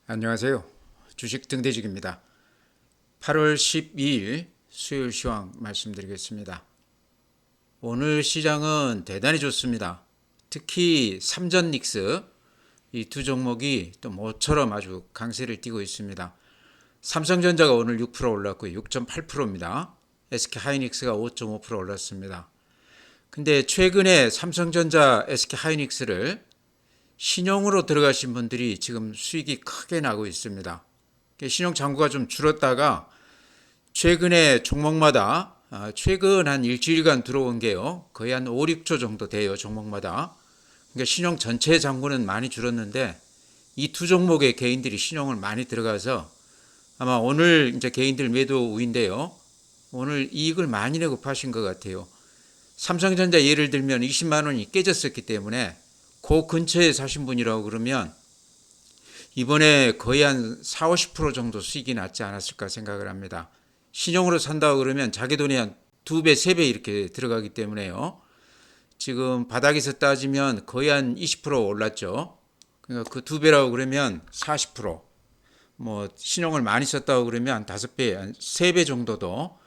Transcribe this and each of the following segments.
안녕하세요. 주식 등대직입니다. 8월 12일 수요일 시황 말씀드리겠습니다. 오늘 시장은 대단히 좋습니다. 특히 삼전 닉스 이 두 종목이 또 모처럼 아주 강세를 띠고 있습니다. 삼성전자가 오늘 6% 올랐고요. 6.8%입니다. SK하이닉스가 5.5% 올랐습니다. 근데 최근에 삼성전자, SK하이닉스를 신용으로 들어가신 분들이 지금 수익이 크게 나고 있습니다. 신용 잔고가 좀 줄었다가 최근에 종목마다 최근 한 일주일간 들어온 게요. 거의 한 5, 6조 정도 돼요. 종목마다. 그러니까 신용 전체 잔고는 많이 줄었는데 이 두 종목의 개인들이 신용을 많이 들어가서 아마 오늘 이제 개인들 매도 우인데요. 오늘 이익을 많이 내고 파신 것 같아요. 삼성전자 예를 들면 20만 원이 깨졌었기 때문에 그 근처에 사신 분이라고 그러면 이번에 거의 한 4, 50% 정도 수익이 났지 않았을까 생각을 합니다. 신용으로 산다고 그러면 자기 돈이 한 2배, 3배 이렇게 들어가기 때문에요. 지금 바닥에서 따지면 거의 한 20% 올랐죠. 그러니까 그 2배라고 그러면 40%. 뭐 신용을 많이 썼다고 그러면 한 5배, 한 3배 정도도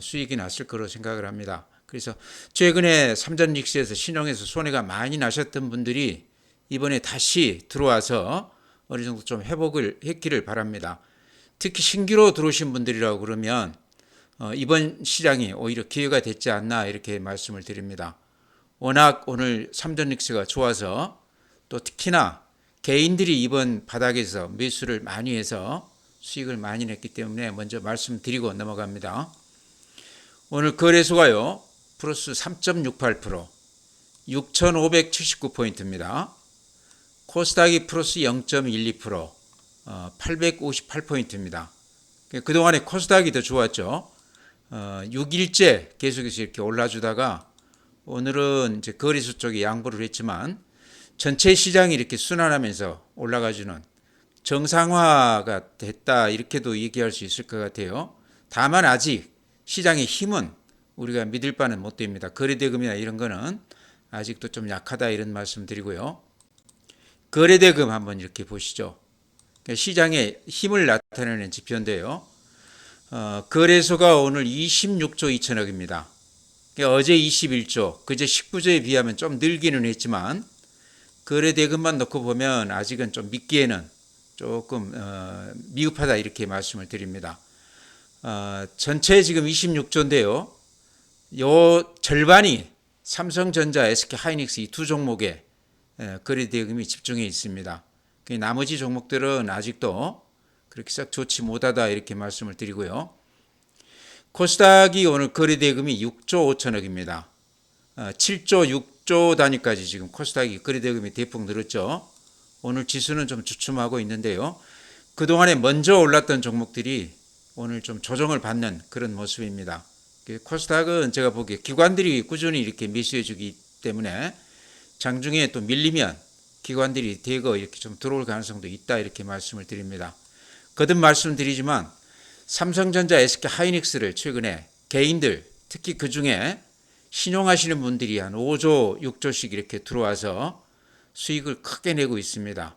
수익이 났을 거로 생각을 합니다. 그래서 최근에 삼전릭스에서 신용에서 손해가 많이 나셨던 분들이 이번에 다시 들어와서 어느 정도 좀 회복을 했기를 바랍니다. 특히 신규로 들어오신 분들이라고 그러면 이번 시장이 오히려 기회가 됐지 않나 이렇게 말씀을 드립니다. 워낙 오늘 삼전릭스가 좋아서 또 특히나 개인들이 이번 바닥에서 매수를 많이 해서 수익을 많이 냈기 때문에 먼저 말씀드리고 넘어갑니다. 오늘 거래소가요 플러스 3.68%, 6,579포인트입니다. 코스닥이 플러스 0.12%, 858포인트입니다. 그동안에 코스닥이 더 좋았죠. 6일째 계속해서 이렇게 올라주다가 오늘은 이제 거래소 쪽이 양보를 했지만 전체 시장이 이렇게 순환하면서 올라가주는 정상화가 됐다 이렇게도 얘기할 수 있을 것 같아요. 다만 아직 시장의 힘은 우리가 믿을 바는 못 됩니다. 거래대금이나 이런 거는 아직도 좀 약하다 이런 말씀 드리고요. 거래대금 한번 이렇게 보시죠. 시장의 힘을 나타내는 지표인데요. 거래소가 오늘 26조 2천억입니다. 어제 21조, 그제 19조에 비하면 좀 늘기는 했지만 거래대금만 놓고 보면 아직은 좀 믿기에는 조금 미흡하다 이렇게 말씀을 드립니다. 전체 지금 26조인데요. 요 절반이 삼성전자, SK하이닉스 이 두 종목에 거래대금이 집중해 있습니다. 나머지 종목들은 아직도 그렇게 썩 좋지 못하다 이렇게 말씀을 드리고요. 코스닥이 오늘 거래대금이 6조 5천억입니다. 7조, 6조 단위까지 지금 코스닥이 거래대금이 대폭 늘었죠. 오늘 지수는 좀 주춤하고 있는데요. 그동안에 먼저 올랐던 종목들이 오늘 좀 조정을 받는 그런 모습입니다. 코스닥은 제가 보기에 기관들이 꾸준히 이렇게 매수해 주기 때문에 장중에 또 밀리면 기관들이 대거 이렇게 좀 들어올 가능성도 있다 이렇게 말씀을 드립니다. 거듭 말씀드리지만 삼성전자, SK하이닉스를 최근에 개인들 특히 그 중에 신용하시는 분들이 한 5조, 6조씩 이렇게 들어와서 수익을 크게 내고 있습니다.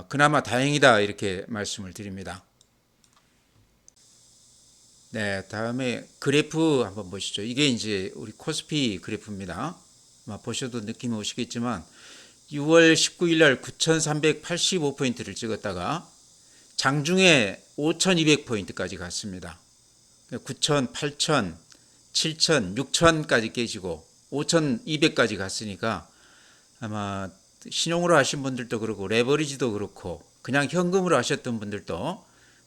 그나마 다행이다 이렇게 말씀을 드립니다. 네, 다음에 그래프 한번 보시죠. 이게 이제 우리 코스피 그래프입니다. 아마 보셔도 느낌이 오시겠지만 6월 19일 날 9,385포인트를 찍었다가 장중에 5,200포인트까지 갔습니다. 9,000, 8,000, 7,000, 6,000까지 깨지고 5,200까지 갔으니까 아마 신용으로 하신 분들도 그렇고 레버리지도 그렇고 그냥 현금으로 하셨던 분들도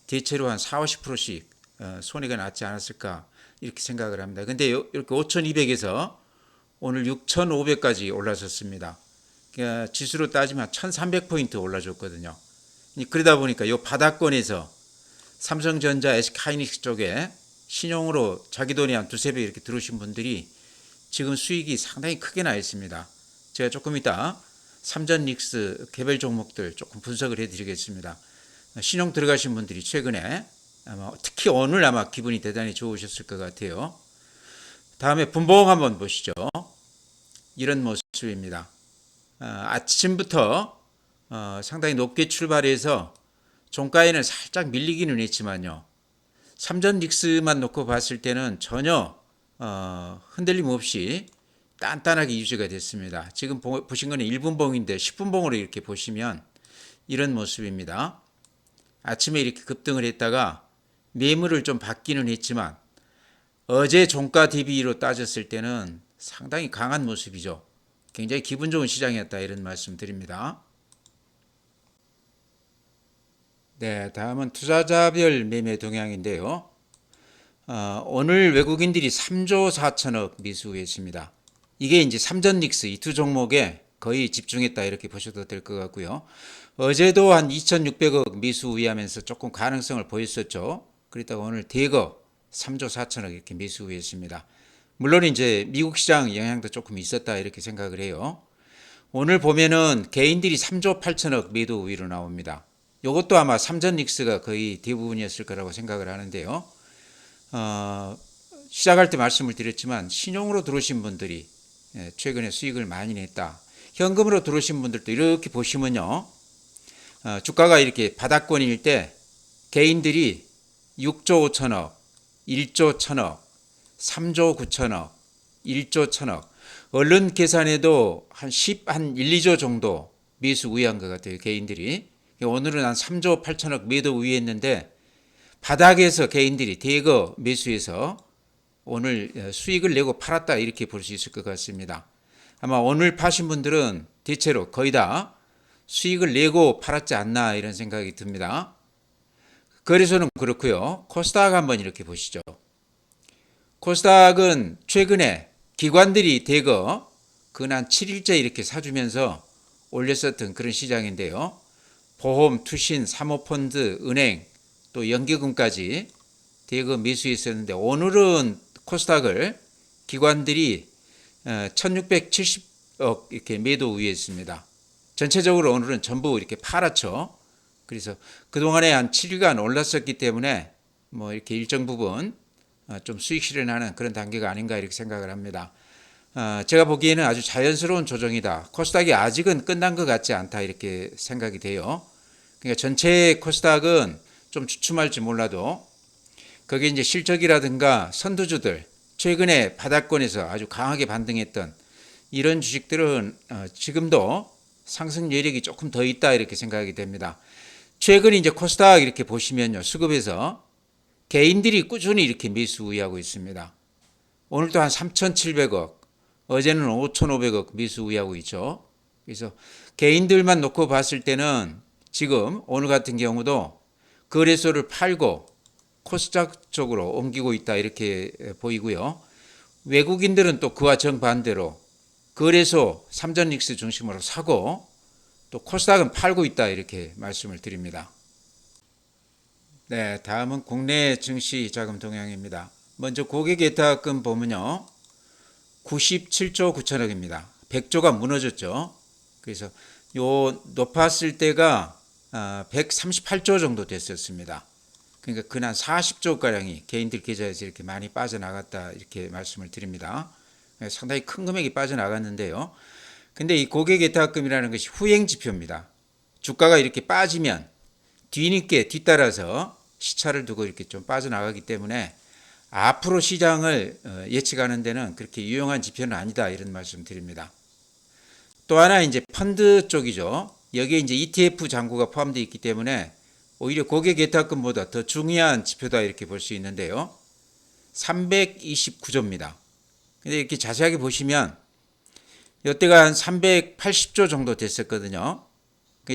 대체로 한 4, 50%씩 손해가 났지 않았을까 이렇게 생각을 합니다. 근데 이렇게 5,200에서 오늘 6,500까지 올라섰습니다. 그러니까 지수로 따지면 1,300포인트 올라줬거든요. 그러다 보니까 이 바닥권에서 삼성전자, SK하이닉스 쪽에 신용으로 자기 돈이 한 2~3배 이렇게 들어오신 분들이 지금 수익이 상당히 크게 나 있습니다. 제가 조금 이따 삼전릭스 개별 종목들 조금 분석을 해드리겠습니다. 신용 들어가신 분들이 최근에 아마 특히 오늘 아마 기분이 대단히 좋으셨을 것 같아요. 다음에 분봉 한번 보시죠. 이런 모습입니다. 아침부터 상당히 높게 출발해서 종가에는 살짝 밀리기는 했지만요. 삼전 닉스만 놓고 봤을 때는 전혀 흔들림 없이 단단하게 유지가 됐습니다. 지금 보신 거는 1분봉인데 10분봉으로 이렇게 보시면 이런 모습입니다. 아침에 이렇게 급등을 했다가 매물을 좀 받기는 했지만 어제 종가 대비로 따졌을 때는 상당히 강한 모습이죠. 굉장히 기분 좋은 시장이었다 이런 말씀 드립니다. 네, 다음은 투자자별 매매 동향인데요. 오늘 외국인들이 3조 4천억 매수했습니다. 이게 이제 삼전 닉스 이 두 종목에 거의 집중했다 이렇게 보셔도 될 것 같고요. 어제도 한 2,600억 매수 우위하면서 조금 가능성을 보였었죠. 그랬다가 오늘 대거 3조 4천억 이렇게 매수 우위했습니다. 물론 이제 미국 시장 영향도 조금 있었다 이렇게 생각을 해요. 오늘 보면은 개인들이 3조 8천억 매도 우위로 나옵니다. 이것도 아마 삼전 닉스가 거의 대부분이었을 거라고 생각을 하는데요. 시작할 때 말씀을 드렸지만 신용으로 들어오신 분들이 최근에 수익을 많이 냈다. 현금으로 들어오신 분들도 이렇게 보시면요. 주가가 이렇게 바닥권일 때 개인들이 6조 5천억, 1조 1천억, 3조 9천억, 1조 1천억 얼른 계산해도 한 1, 2조 정도 매수 우위한 것 같아요. 개인들이. 오늘은 한 3조 8천억 매도 우위했는데 바닥에서 개인들이 대거 매수해서 오늘 수익을 내고 팔았다 이렇게 볼 수 있을 것 같습니다. 아마 오늘 파신 분들은 대체로 거의 다 수익을 내고 팔았지 않나 이런 생각이 듭니다. 거래소는 그렇고요. 코스닥 한번 이렇게 보시죠. 코스닥은 최근에 기관들이 대거 근한 7일째 이렇게 사주면서 올렸었던 그런 시장인데요. 보험, 투신, 사모펀드, 은행 또 연기금까지 대거 매수했었는데 오늘은 코스닥을 기관들이 1670억 이렇게 매도 우위했습니다. 전체적으로 오늘은 전부 이렇게 팔았죠. 그래서 그동안에 한 7일간 올랐었기 때문에 뭐 이렇게 일정 부분 좀 수익 실현하는 그런 단계가 아닌가 이렇게 생각을 합니다. 제가 보기에는 아주 자연스러운 조정이다. 코스닥이 아직은 끝난 것 같지 않다 이렇게 생각이 돼요. 그러니까 전체 코스닥은 좀 주춤할지 몰라도 거기에 이제 실적이라든가 선두주들 최근에 바닥권에서 아주 강하게 반등했던 이런 주식들은 지금도 상승 여력이 조금 더 있다 이렇게 생각이 됩니다. 최근 이제 코스닥 이렇게 보시면요. 수급에서 개인들이 꾸준히 이렇게 매수 우위하고 있습니다. 오늘도 한 3,700억, 어제는 5,500억 매수 우위하고 있죠. 그래서 개인들만 놓고 봤을 때는 지금 오늘 같은 경우도 거래소를 팔고 코스닥 쪽으로 옮기고 있다 이렇게 보이고요. 외국인들은 또 그와 정반대로 거래소 삼전 닉스 중심으로 사고 또 코스닥은 팔고 있다 이렇게 말씀을 드립니다. 네, 다음은 국내 증시 자금 동향입니다. 먼저 고객 예탁금 보면요. 97조 9천억입니다. 100조가 무너졌죠. 그래서 요 높았을 때가 138조 정도 됐었습니다. 그러니까 근한 40조가량이 개인들 계좌에서 이렇게 많이 빠져나갔다 이렇게 말씀을 드립니다. 상당히 큰 금액이 빠져나갔는데요. 근데 이 고객 예탁금이라는 것이 후행 지표입니다. 주가가 이렇게 빠지면 뒤늦게 뒤따라서 시차를 두고 이렇게 좀 빠져나가기 때문에 앞으로 시장을 예측하는 데는 그렇게 유용한 지표는 아니다 이런 말씀 드립니다. 또 하나 이제 펀드 쪽이죠. 여기에 이제 ETF 잔고가 포함되어 있기 때문에 오히려 고객 예탁금보다 더 중요한 지표다 이렇게 볼 수 있는데요. 329조입니다. 근데 이렇게 자세하게 보시면 이때가 한 380조 정도 됐었거든요.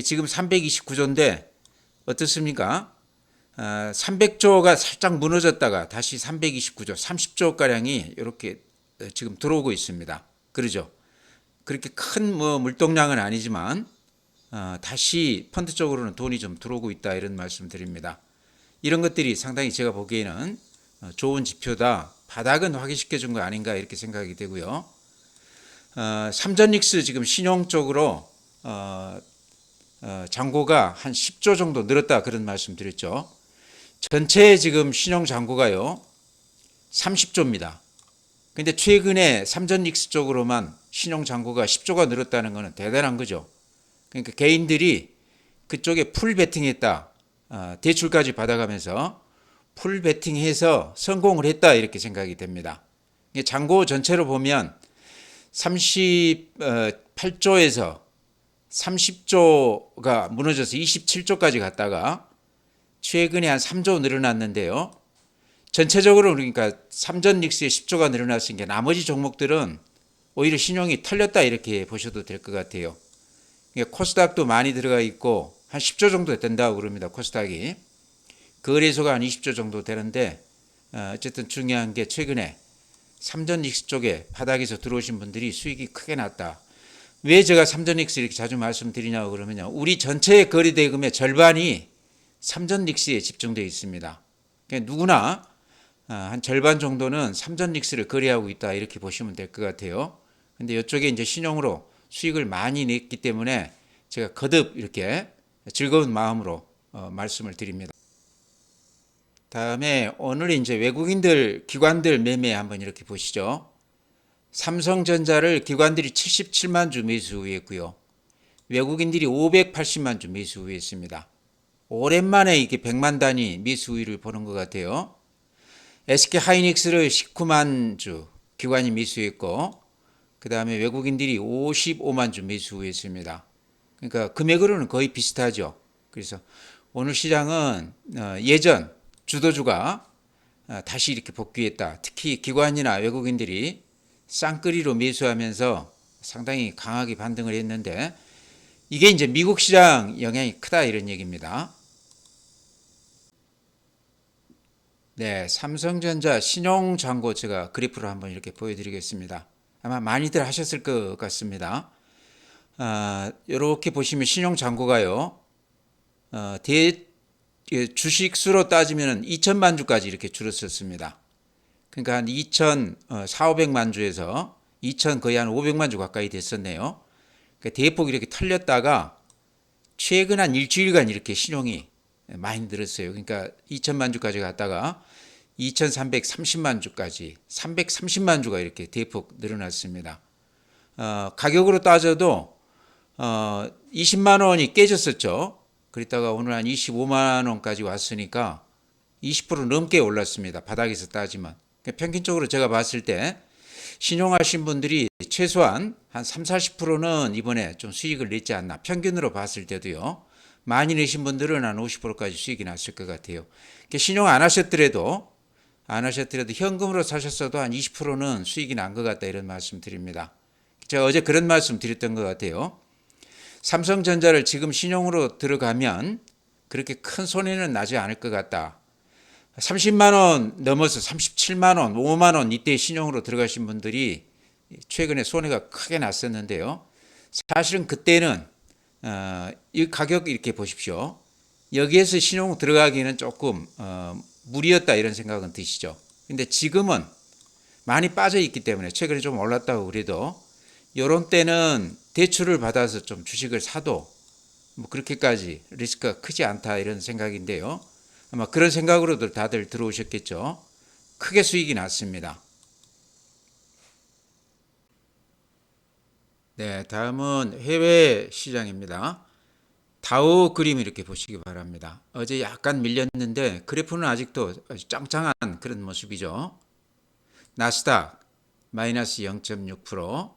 지금 329조인데 어떻습니까? 300조가 살짝 무너졌다가 다시 329조, 30조가량이 이렇게 지금 들어오고 있습니다. 그러죠? 그렇게 큰 물동량은 아니지만 다시 펀드 쪽으로는 돈이 좀 들어오고 있다 이런 말씀 드립니다. 이런 것들이 상당히 제가 보기에는 좋은 지표다. 바닥은 확인시켜 준 거 아닌가 이렇게 생각이 되고요. 삼전닉스 지금 신용 쪽으로 잔고가 한 10조 정도 늘었다 그런 말씀 드렸죠. 전체 지금 신용 잔고가요 30조입니다. 근데 최근에 삼전닉스 쪽으로만 신용 잔고가 10조가 늘었다는 것은 대단한 거죠. 그러니까 개인들이 그쪽에 풀 베팅했다. 대출까지 받아가면서 풀 베팅해서 성공을 했다 이렇게 생각이 됩니다. 잔고 전체로 보면 38조에서 30조가 무너져서 27조까지 갔다가 최근에 한 3조 늘어났는데요. 전체적으로 그러니까 삼전 닉스에 10조가 늘어났으니까 나머지 종목들은 오히려 신용이 털렸다 이렇게 보셔도 될 것 같아요. 코스닥도 많이 들어가 있고 한 10조 정도 된다고 그럽니다. 코스닥이. 거래소가 한 20조 정도 되는데 어쨌든 중요한 게 최근에 삼전 닉스 쪽에 바닥에서 들어오신 분들이 수익이 크게 났다. 왜 제가 삼전 닉스 이렇게 자주 말씀드리냐고 그러면요. 우리 전체 거래 대금의 절반이 삼전 닉스에 집중되어 있습니다. 그러니까 누구나 한 절반 정도는 삼전 닉스를 거래하고 있다 이렇게 보시면 될 것 같아요. 근데 이쪽에 이제 신용으로 수익을 많이 냈기 때문에 제가 거듭 이렇게 즐거운 마음으로 말씀을 드립니다. 다음에 오늘 이제 외국인들 기관들 매매 한번 이렇게 보시죠. 삼성전자를 기관들이 77만 주 매수 우회했고요. 외국인들이 580만 주 매수 우회했습니다. 오랜만에 이게 100만 단위 매수 우위를 보는 것 같아요. SK 하이닉스를 19만 주 기관이 매수했고 그 다음에 외국인들이 55만 주 매수 우회했습니다. 그러니까 금액으로는 거의 비슷하죠. 그래서 오늘 시장은 예전 주도주가 다시 이렇게 복귀했다. 특히 기관이나 외국인들이 쌍끌이로 매수하면서 상당히 강하게 반등을 했는데 이게 이제 미국 시장 영향이 크다 이런 얘기입니다. 네, 삼성전자 신용 잔고 제가 그래프로 한번 이렇게 보여드리겠습니다. 아마 많이들 하셨을 것 같습니다. 이렇게 보시면 신용 잔고가요. 주식 수로 따지면 2천만 주까지 이렇게 줄었었습니다. 그러니까 한 2,400만 주에서 2천 거의 한 500만 주 가까이 됐었네요. 그러니까 대폭 이렇게 털렸다가 최근 한 일주일간 이렇게 신용이 많이 늘었어요. 그러니까 2천만 주까지 갔다가 2,330만 주까지 330만 주가 이렇게 대폭 늘어났습니다. 가격으로 따져도 20만 원이 깨졌었죠. 그랬다가 오늘 한 25만 원까지 왔으니까 20% 넘게 올랐습니다. 바닥에서 따지면. 평균적으로 제가 봤을 때 신용하신 분들이 최소한 한 3, 40%는 이번에 좀 수익을 냈지 않나. 평균으로 봤을 때도요. 많이 내신 분들은 한 50%까지 수익이 났을 것 같아요. 신용 안 하셨더라도 현금으로 사셨어도 한 20%는 수익이 난 것 같다 이런 말씀 드립니다. 제가 어제 그런 말씀 드렸던 것 같아요. 삼성전자를 지금 신용으로 들어가면 그렇게 큰 손해는 나지 않을 것 같다. 30만 원 넘어서 37만 원, 5만 원 이때 신용으로 들어가신 분들이 최근에 손해가 크게 났었는데요. 사실은 그때는 이 가격 이렇게 보십시오. 여기에서 신용 들어가기는 조금 무리였다 이런 생각은 드시죠. 근데 지금은 많이 빠져 있기 때문에 최근에 좀 올랐다고 그래도 이런 때는 대출을 받아서 좀 주식을 사도 뭐 그렇게까지 리스크가 크지 않다 이런 생각인데요. 아마 그런 생각으로도 다들 들어오셨겠죠. 크게 수익이 났습니다. 네, 다음은 해외 시장입니다. 다우 그림 이렇게 보시기 바랍니다. 어제 약간 밀렸는데 그래프는 아직도 아주 짱짱한 그런 모습이죠. 나스닥 마이너스 0.6%,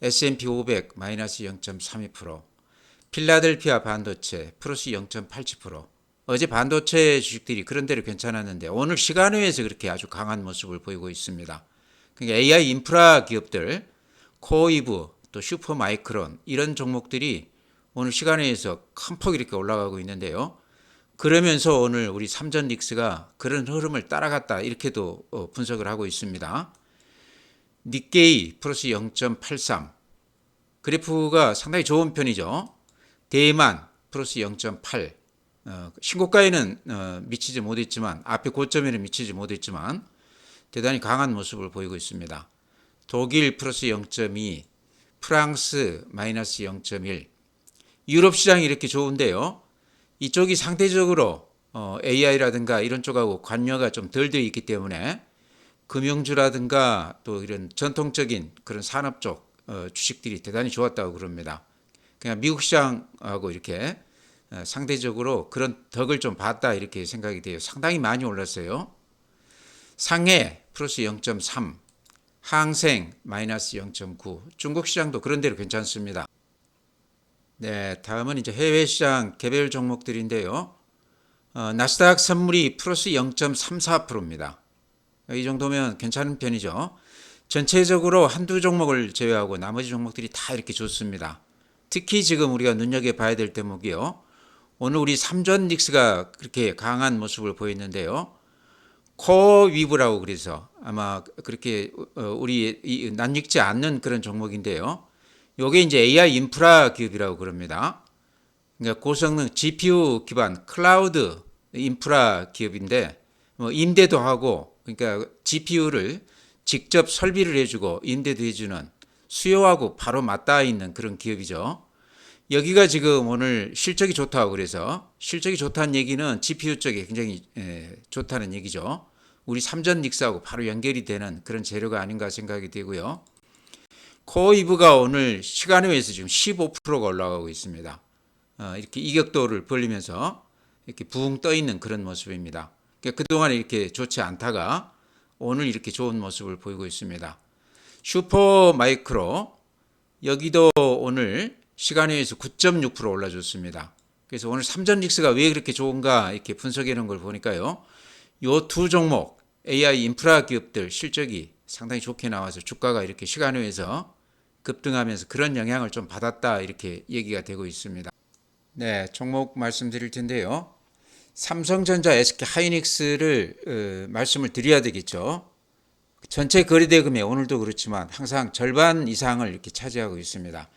S&P 500 마이너스 0.32%, 필라델피아 반도체 플러스 0.87%. 어제 반도체 주식들이 그런 대로 괜찮았는데 오늘 시간외에서 그렇게 아주 강한 모습을 보이고 있습니다. 그러니까 AI 인프라 기업들, 코이브, 또 슈퍼마이크론 이런 종목들이 오늘 시간외에서 큰 폭 이렇게 올라가고 있는데요. 그러면서 오늘 우리 삼전 닉스가 그런 흐름을 따라갔다 이렇게도 분석을 하고 있습니다. 니케이 플러스 0.83 그래프가 상당히 좋은 편이죠. 대만 플러스 0.8 신고가에는 미치지 못했지만 앞에 고점에는 미치지 못했지만 대단히 강한 모습을 보이고 있습니다. 독일 플러스 0.2 프랑스 마이너스 0.1 유럽 시장이 이렇게 좋은데요. 이쪽이 상대적으로 AI라든가 이런 쪽하고 관여가 좀 덜 되어 있기 때문에 금융주라든가 또 이런 전통적인 그런 산업 쪽 주식들이 대단히 좋았다고 그럽니다. 그냥 미국 시장하고 이렇게 상대적으로 그런 덕을 좀 봤다 이렇게 생각이 돼요. 상당히 많이 올랐어요. 상해 플러스 0.3, 항생 마이너스 0.9. 중국 시장도 그런 대로 괜찮습니다. 네, 다음은 이제 해외 시장 개별 종목들인데요. 나스닥 선물이 플러스 0.34%입니다. 이 정도면 괜찮은 편이죠. 전체적으로 한두 종목을 제외하고 나머지 종목들이 다 이렇게 좋습니다. 특히 지금 우리가 눈여겨봐야 될 대목이요. 오늘 우리 삼전 닉스가 그렇게 강한 모습을 보였는데요. 코어 위브라고 그래서 아마 그렇게 우리 낯익지 않는 그런 종목인데요. 요게 이제 AI 인프라 기업이라고 그럽니다. 그러니까 고성능 GPU 기반 클라우드 인프라 기업인데 뭐 임대도 하고 그러니까 GPU를 직접 설비를 해주고 임대도 해주는 수요하고 바로 맞닿아 있는 그런 기업이죠. 여기가 지금 오늘 실적이 좋다고 그래서 실적이 좋다는 얘기는 GPU 쪽에 굉장히 좋다는 얘기죠. 우리 삼전 닉스하고 바로 연결이 되는 그런 재료가 아닌가 생각이 되고요. 코어이브가 오늘 시간외에서 지금 15%가 올라가고 있습니다. 이렇게 이격도를 벌리면서 이렇게 붕 떠 있는 그런 모습입니다. 그러니까 그동안 이렇게 좋지 않다가 오늘 이렇게 좋은 모습을 보이고 있습니다. 슈퍼마이크로 여기도 오늘 시간외에서 9.6% 올라줬습니다. 그래서 오늘 삼전 닉스가 왜 그렇게 좋은가 이렇게 분석해 놓은 걸 보니까요. 요 두 종목 AI 인프라 기업들 실적이 상당히 좋게 나와서 주가가 이렇게 시간외에서 급등하면서 그런 영향을 좀 받았다 이렇게 얘기가 되고 있습니다. 네, 종목 말씀드릴 텐데요. 삼성전자, SK하이닉스를 말씀을 드려야 되겠죠. 전체 거래대금에 오늘도 그렇지만 항상 절반 이상을 이렇게 차지하고 있습니다.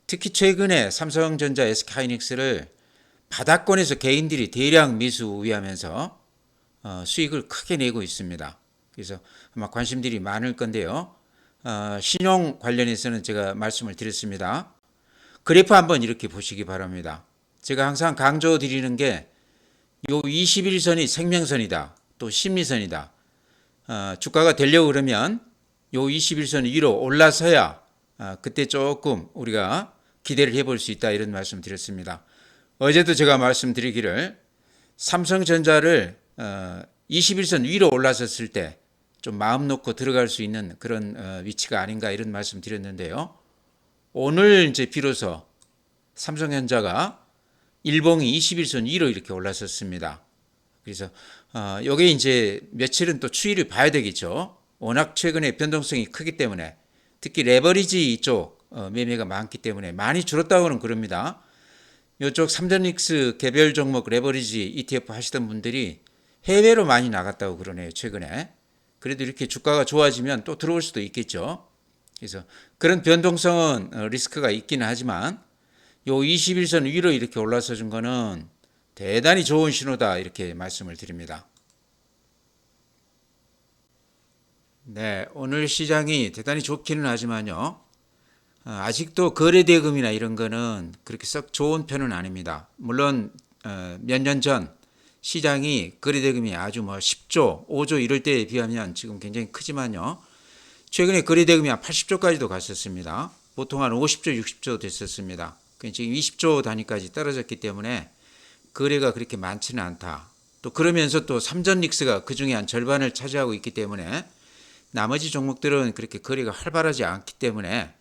특히 최근에 삼성전자, SK하이닉스를 바닥권에서 개인들이 대량 미수 우위하면서 수익을 크게 내고 있습니다. 그래서 아마 관심들이 많을 건데요. 신용 관련해서는 제가 말씀을 드렸습니다. 그래프 한번 이렇게 보시기 바랍니다. 제가 항상 강조드리는 게 요 21선이 생명선이다. 또 심리선이다. 주가가 되려고 그러면 요 21선 위로 올라서야 그때 조금 우리가 기대를 해볼 수 있다 이런 말씀 드렸습니다. 어제도 제가 말씀드리기를 삼성전자를 21선 위로 올라섰을 때 좀 마음 놓고 들어갈 수 있는 그런 위치가 아닌가 이런 말씀 드렸는데요. 오늘 이제 비로소 삼성전자가 일봉이 21선 위로 이렇게 올라섰습니다. 그래서 요게 이제 며칠은 또 추이를 봐야 되겠죠. 워낙 최근에 변동성이 크기 때문에 특히 레버리지 쪽 매매가 많기 때문에 많이 줄었다고는 그럽니다. 이쪽 삼전닉스 개별 종목 레버리지 ETF 하시던 분들이 해외로 많이 나갔다고 그러네요. 최근에. 그래도 이렇게 주가가 좋아지면 또 들어올 수도 있겠죠. 그래서 그런 변동성은 리스크가 있기는 하지만 요 21선 위로 이렇게 올라서 준 거는 대단히 좋은 신호다 이렇게 말씀을 드립니다. 네, 오늘 시장이 대단히 좋기는 하지만요. 아직도 거래대금이나 이런 거는 그렇게 썩 좋은 편은 아닙니다. 물론 몇 년 전 시장이 거래대금이 아주 뭐 10조, 5조 이럴 때에 비하면 지금 굉장히 크지만요. 최근에 거래대금이 한 80조까지도 갔었습니다. 보통 한 50조, 60조 됐었습니다. 지금 20조 단위까지 떨어졌기 때문에 거래가 그렇게 많지는 않다. 또 그러면서 또 삼전닉스가 그중에 한 절반을 차지하고 있기 때문에 나머지 종목들은 그렇게 거래가 활발하지 않기 때문에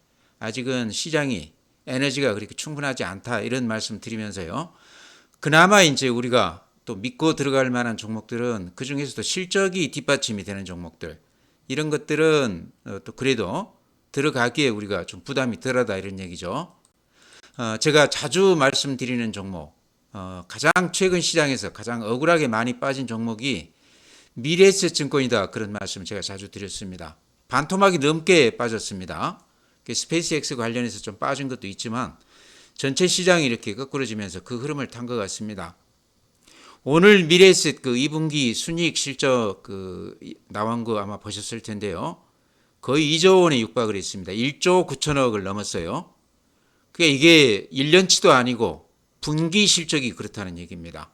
아직은 시장이 에너지가 그렇게 충분하지 않다 이런 말씀 드리면서요. 그나마 이제 우리가 또 믿고 들어갈 만한 종목들은 그 중에서도 실적이 뒷받침이 되는 종목들 이런 것들은 또 그래도 들어가기에 우리가 좀 부담이 덜하다 이런 얘기죠. 제가 자주 말씀드리는 종목 가장 최근 시장에서 가장 억울하게 많이 빠진 종목이 미래에셋증권이다 그런 말씀을 제가 자주 드렸습니다. 반토막이 넘게 빠졌습니다. 스페이스X 관련해서 좀 빠진 것도 있지만 전체 시장이 이렇게 거꾸로지면서 그 흐름을 탄 것 같습니다. 오늘 미래에셋 그 2분기 순이익 실적 나온 거 아마 보셨을 텐데요. 거의 2조 원에 육박을 했습니다. 1조 9천억을 넘었어요. 그러니까 이게 1년치도 아니고 분기 실적이 그렇다는 얘기입니다.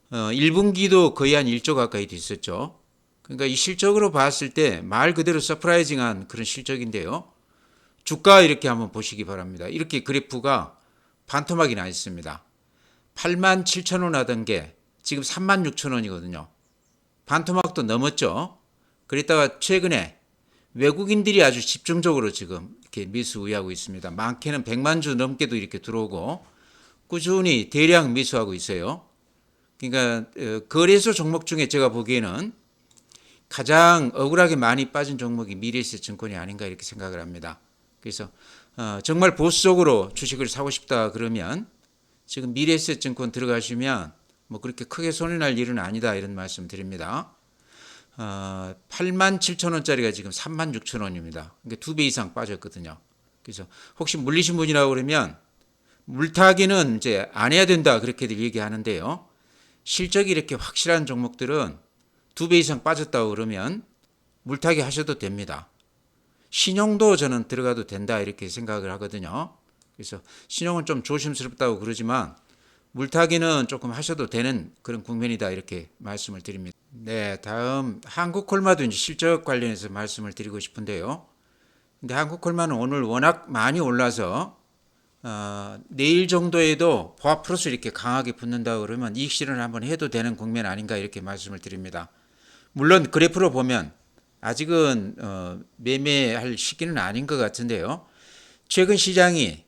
1분기도 거의 한 1조 가까이 됐었죠. 그러니까 이 실적으로 봤을 때 말 그대로 서프라이징한 그런 실적인데요. 주가 이렇게 한번 보시기 바랍니다. 이렇게 그래프가 반토막이 나 있습니다. 87,000원 하던 게 지금 36,000원이거든요. 반토막도 넘었죠. 그랬다가 최근에 외국인들이 아주 집중적으로 지금 이렇게 매수 우위하고 있습니다. 많게는 100만 주 넘게도 이렇게 들어오고 꾸준히 대량 매수하고 있어요. 그러니까 거래소 종목 중에 제가 보기에는 가장 억울하게 많이 빠진 종목이 미래에셋증권이 아닌가 이렇게 생각을 합니다. 그래서 정말 보수적으로 주식을 사고 싶다 그러면 지금 미래에셋증권 들어가시면 뭐 그렇게 크게 손해날 일은 아니다 이런 말씀 드립니다. 87,000원짜리가 지금 36,000원입니다. 그러니까 2배 이상 빠졌거든요. 그래서 혹시 물리신 분이라고 그러면 물타기는 이제 안 해야 된다 그렇게들 얘기하는데요. 실적이 이렇게 확실한 종목들은 2배 이상 빠졌다고 그러면 물타기 하셔도 됩니다. 신용도 저는 들어가도 된다 이렇게 생각을 하거든요. 그래서 신용은 좀 조심스럽다고 그러지만 물타기는 조금 하셔도 되는 그런 국면이다 이렇게 말씀을 드립니다. 네, 다음 한국콜마도 이제 실적 관련해서 말씀을 드리고 싶은데요. 근데 한국콜마는 오늘 워낙 많이 올라서 내일 정도에도 보합 플러스 이렇게 강하게 붙는다 그러면 이익 실현을 한번 해도 되는 국면 아닌가 이렇게 말씀을 드립니다. 물론 그래프로 보면 아직은 매매할 시기는 아닌 것 같은데요. 최근 시장이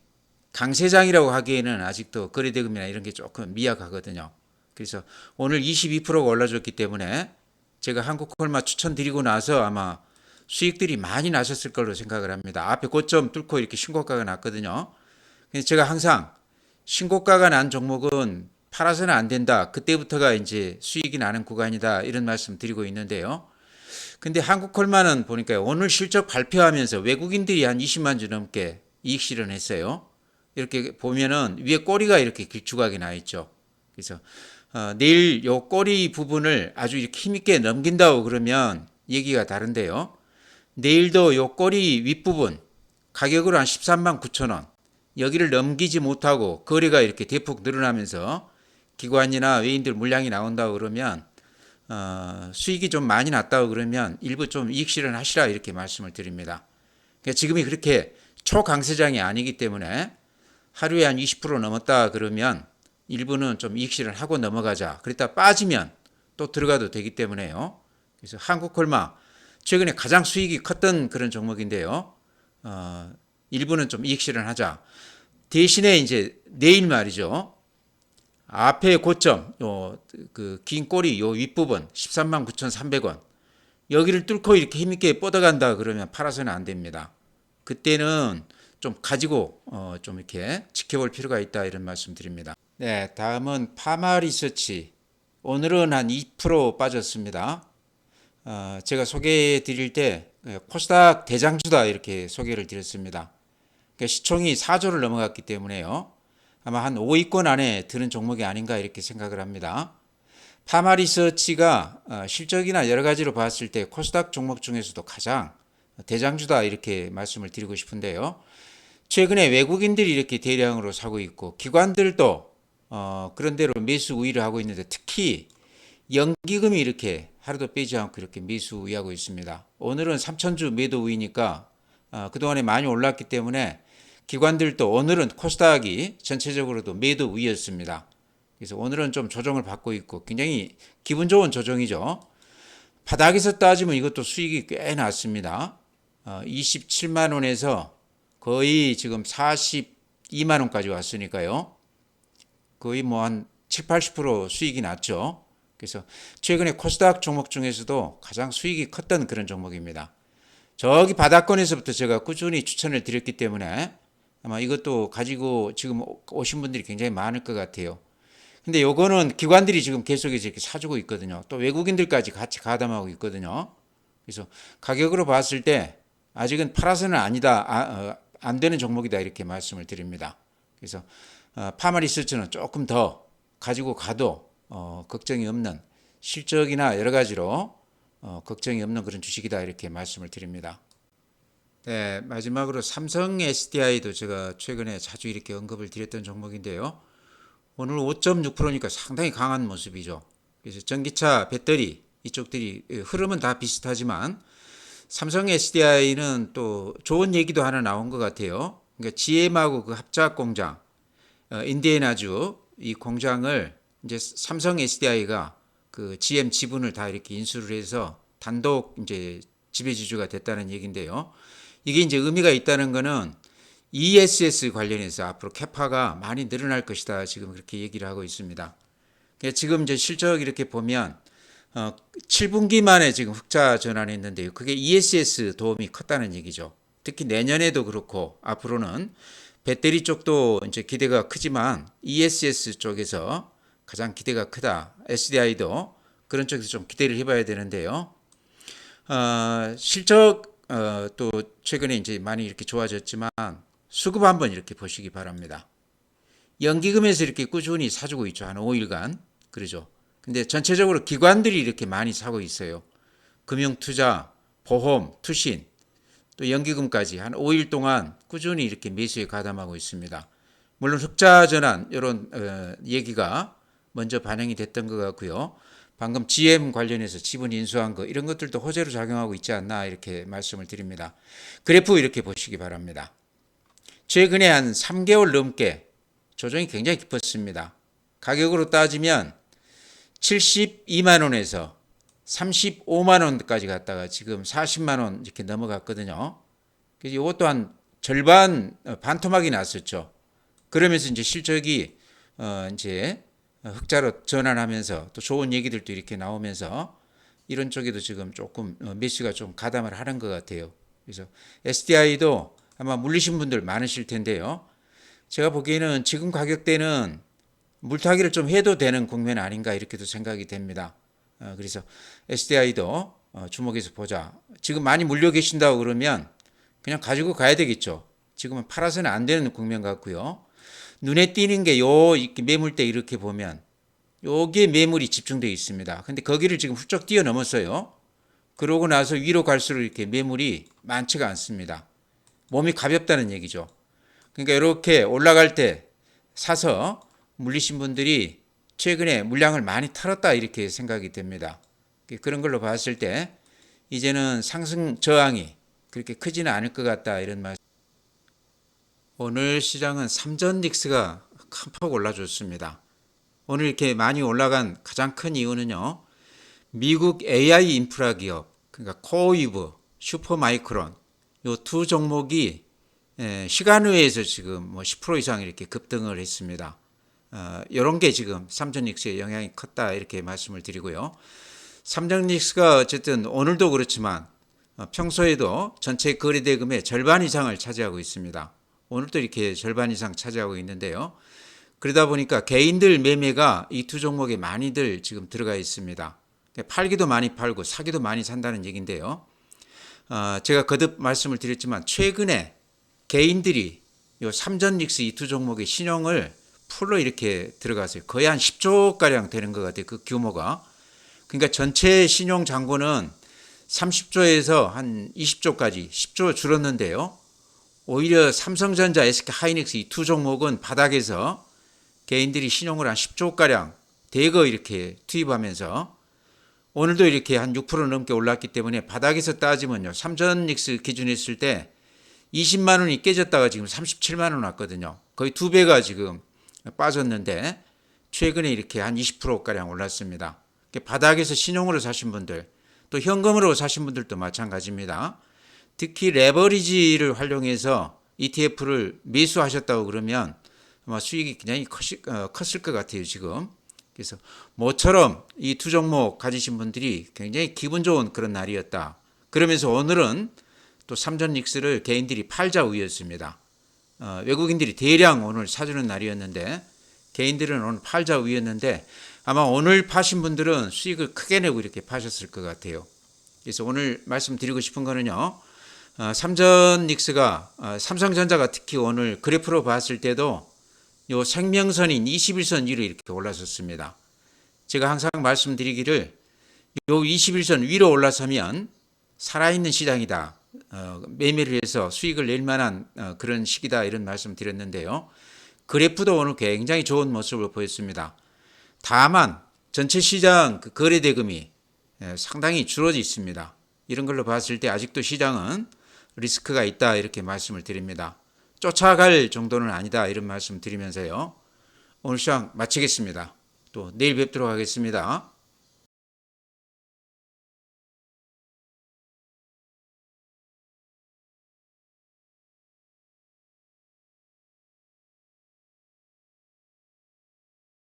강세장이라고 하기에는 아직도 거래대금이나 이런 게 조금 미약하거든요. 그래서 오늘 22%가 올라줬기 때문에 제가 한국콜마 추천드리고 나서 아마 수익들이 많이 나셨을 걸로 생각을 합니다. 앞에 고점 뚫고 이렇게 신고가가 났거든요. 그래서 제가 항상 신고가가 난 종목은 팔아서는 안 된다. 그때부터가 이제 수익이 나는 구간이다. 이런 말씀 드리고 있는데요. 근데 한국콜마는 보니까 오늘 실적 발표하면서 외국인들이 한 20만 주 넘게 이익 실현했어요. 이렇게 보면은 위에 꼬리가 이렇게 길쭉하게 나 있죠. 그래서 내일 요 꼬리 부분을 아주 이렇게 힘있게 넘긴다고 그러면 얘기가 다른데요. 내일도 요 꼬리 윗부분 가격으로 한 13만 9천 원 여기를 넘기지 못하고 거래가 이렇게 대폭 늘어나면서 기관이나 외인들 물량이 나온다고 그러면 수익이 좀 많이 났다고 그러면 일부 좀 이익 실현하시라 이렇게 말씀을 드립니다. 그러니까 지금이 그렇게 초강세장이 아니기 때문에 하루에 한 20% 넘었다 그러면 일부는 좀 이익 실현하고 넘어가자. 그랬다 빠지면 또 들어가도 되기 때문에요. 그래서 한국콜마 최근에 가장 수익이 컸던 그런 종목인데요. 일부는 좀 이익 실현하자. 대신에 이제 내일 말이죠. 앞에 고점, 그 긴 꼬리 요 윗부분 13만 9,300원 여기를 뚫고 이렇게 힘있게 뻗어간다 그러면 팔아서는 안 됩니다. 그때는 좀 가지고 좀 이렇게 지켜볼 필요가 있다 이런 말씀 드립니다. 네, 다음은 파마리서치. 오늘은 한 2% 빠졌습니다. 제가 소개해 드릴 때 코스닥 대장주다 이렇게 소개를 드렸습니다. 그러니까 시총이 4조를 넘어갔기 때문에요. 아마 한 5위권 안에 드는 종목이 아닌가 이렇게 생각을 합니다. 파마리서치가 실적이나 여러 가지로 봤을 때 코스닥 종목 중에서도 가장 대장주다 이렇게 말씀을 드리고 싶은데요. 최근에 외국인들이 이렇게 대량으로 사고 있고 기관들도 그런 대로 매수 우위를 하고 있는데 특히 연기금이 이렇게 하루도 빼지 않고 이렇게 매수 우위하고 있습니다. 오늘은 3천주 매도 우위니까 그동안에 많이 올랐기 때문에 기관들도 오늘은 코스닥이 전체적으로도 매도 우위였습니다. 그래서 오늘은 좀 조정을 받고 있고 굉장히 기분 좋은 조정이죠. 바닥에서 따지면 이것도 수익이 꽤 났습니다. 27만 원에서 거의 지금 42만 원까지 왔으니까요. 거의 뭐 한 7, 80% 수익이 났죠. 그래서 최근에 코스닥 종목 중에서도 가장 수익이 컸던 그런 종목입니다. 저기 바닥권에서부터 제가 꾸준히 추천을 드렸기 때문에 아마 이것도 가지고 지금 오신 분들이 굉장히 많을 것 같아요. 근데 요거는 기관들이 지금 계속해서 이렇게 사주고 있거든요. 또 외국인들까지 같이 가담하고 있거든요. 그래서 가격으로 봤을 때 아직은 팔아서는 아니다, 안 되는 종목이다 이렇게 말씀을 드립니다. 그래서 파마리서치는 조금 더 가지고 가도 걱정이 없는 실적이나 여러 가지로 걱정이 없는 그런 주식이다 이렇게 말씀을 드립니다. 네, 마지막으로 삼성 SDI도 제가 최근에 자주 이렇게 언급을 드렸던 종목인데요. 오늘 5.6%니까 상당히 강한 모습이죠. 그래서 전기차, 배터리 이쪽들이 흐름은 다 비슷하지만 삼성 SDI는 또 좋은 얘기도 하나 나온 것 같아요. 그러니까 GM하고 그 합작 공장 인디애나주 이 공장을 이제 삼성 SDI가 그 GM 지분을 다 이렇게 인수를 해서 단독 이제 지배주주가 됐다는 얘기인데요. 이게 이제 의미가 있다는 거는 ESS 관련해서 앞으로 캐파가 많이 늘어날 것이다. 지금 그렇게 얘기를 하고 있습니다. 지금 이제 실적 이렇게 보면 7분기 만에 지금 흑자 전환했는데요. 그게 ESS 도움이 컸다는 얘기죠. 특히 내년에도 그렇고 앞으로는 배터리 쪽도 이제 기대가 크지만 ESS 쪽에서 가장 기대가 크다. SDI도 그런 쪽에서 좀 기대를 해봐야 되는데요. 실적 또 최근에 이제 많이 이렇게 좋아졌지만 수급 한번 이렇게 보시기 바랍니다. 연기금에서 이렇게 꾸준히 사주고 있죠. 한 5일간. 그러죠. 근데 전체적으로 기관들이 이렇게 많이 사고 있어요. 금융투자, 보험, 투신, 또 연기금까지 한 5일 동안 꾸준히 이렇게 매수에 가담하고 있습니다. 물론 흑자 전환 이런 얘기가 먼저 반영이 됐던 것 같고요. 방금 GM 관련해서 지분 인수한 거 이런 것들도 호재로 작용하고 있지 않나 이렇게 말씀을 드립니다. 그래프 이렇게 보시기 바랍니다. 최근에 한 3개월 넘게 조정이 굉장히 깊었습니다. 가격으로 따지면 72만 원에서 35만 원까지 갔다가 지금 40만 원 이렇게 넘어갔거든요. 그래서 이것도 한 절반 반토막이 났었죠. 그러면서 이제 실적이 이제 흑자로 전환하면서 또 좋은 얘기들도 이렇게 나오면서 이런 쪽에도 지금 조금 매수가 좀 가담을 하는 것 같아요. 그래서 SDI도 아마 물리신 분들 많으실 텐데요. 제가 보기에는 지금 가격대는 물타기를 좀 해도 되는 국면 아닌가 이렇게도 생각이 됩니다. 그래서 SDI도 주목해서 보자. 지금 많이 물려 계신다고 그러면 그냥 가지고 가야 되겠죠. 지금은 팔아서는 안 되는 국면 같고요. 눈에 띄는 게 요 매물대 이렇게 보면 요게 매물이 집중되어 있습니다. 근데 거기를 지금 훌쩍 뛰어넘었어요. 그러고 나서 위로 갈수록 이렇게 매물이 많지가 않습니다. 몸이 가볍다는 얘기죠. 그러니까 이렇게 올라갈 때 사서 물리신 분들이 최근에 물량을 많이 털었다 이렇게 생각이 됩니다. 그런 걸로 봤을 때 이제는 상승 저항이 그렇게 크지는 않을 것 같다 이런 말. 오늘 시장은 삼전 닉스가 큰 폭 올라줬습니다. 오늘 이렇게 많이 올라간 가장 큰 이유는요. 미국 AI 인프라 기업 그러니까 코어위브, 슈퍼마이크론 이 두 종목이 시간외에서 지금 뭐 10% 이상 이렇게 급등을 했습니다. 이런 게 지금 삼전닉스의 영향이 컸다 이렇게 말씀을 드리고요. 삼전닉스가 어쨌든 오늘도 그렇지만 평소에도 전체 거래대금의 절반 이상을 차지하고 있습니다. 오늘도 이렇게 절반 이상 차지하고 있는데요. 그러다 보니까 개인들 매매가 이 두 종목에 많이들 지금 들어가 있습니다. 팔기도 많이 팔고 사기도 많이 산다는 얘기인데요. 제가 거듭 말씀을 드렸지만 최근에 개인들이 요 삼전닉스 이 두 종목의 신용을 풀로 이렇게 들어가서요. 거의 한 10조가량 되는 것 같아요. 그 규모가. 그러니까 전체 신용 잔고는 30조에서 한 20조까지 10조 줄었는데요. 오히려 삼성전자, SK하이닉스 이 두 종목은 바닥에서 개인들이 신용을 한 10조가량 대거 이렇게 투입하면서 오늘도 이렇게 한 6% 넘게 올랐기 때문에 바닥에서 따지면요. 삼전닉스 기준에 있을 때 20만 원이 깨졌다가 지금 37만 원 왔거든요. 거의 두 배가 지금 빠졌는데 최근에 이렇게 한 20%가량 올랐습니다. 바닥에서 신용으로 사신 분들 또 현금으로 사신 분들도 마찬가지입니다. 특히 레버리지를 활용해서 ETF를 매수하셨다고 그러면 아마 수익이 굉장히 컸을 것 같아요 지금. 그래서 모처럼 이 두 종목 가지신 분들이 굉장히 기분 좋은 그런 날이었다. 그러면서 오늘은 또 삼전닉스를 개인들이 팔자 우였습니다. 외국인들이 대량 오늘 사주는 날이었는데 개인들은 오늘 팔자 우였는데 아마 오늘 파신 분들은 수익을 크게 내고 이렇게 파셨을 것 같아요. 그래서 오늘 말씀드리고 싶은 거는요. 삼전닉스가 삼성전자가 특히 오늘 그래프로 봤을 때도 요 생명선인 21선 위로 이렇게 올라섰습니다. 제가 항상 말씀드리기를 요 21선 위로 올라서면 살아있는 시장이다. 매매를 해서 수익을 낼 만한 그런 시기다 이런 말씀 드렸는데요. 그래프도 오늘 굉장히 좋은 모습을 보였습니다. 다만 전체 시장 그 거래대금이 상당히 줄어져 있습니다. 이런 걸로 봤을 때 아직도 시장은 리스크가 있다 이렇게 말씀을 드립니다. 쫓아갈 정도는 아니다 이런 말씀 드리면서요. 오늘 시장 마치겠습니다. 또 내일 뵙도록 하겠습니다.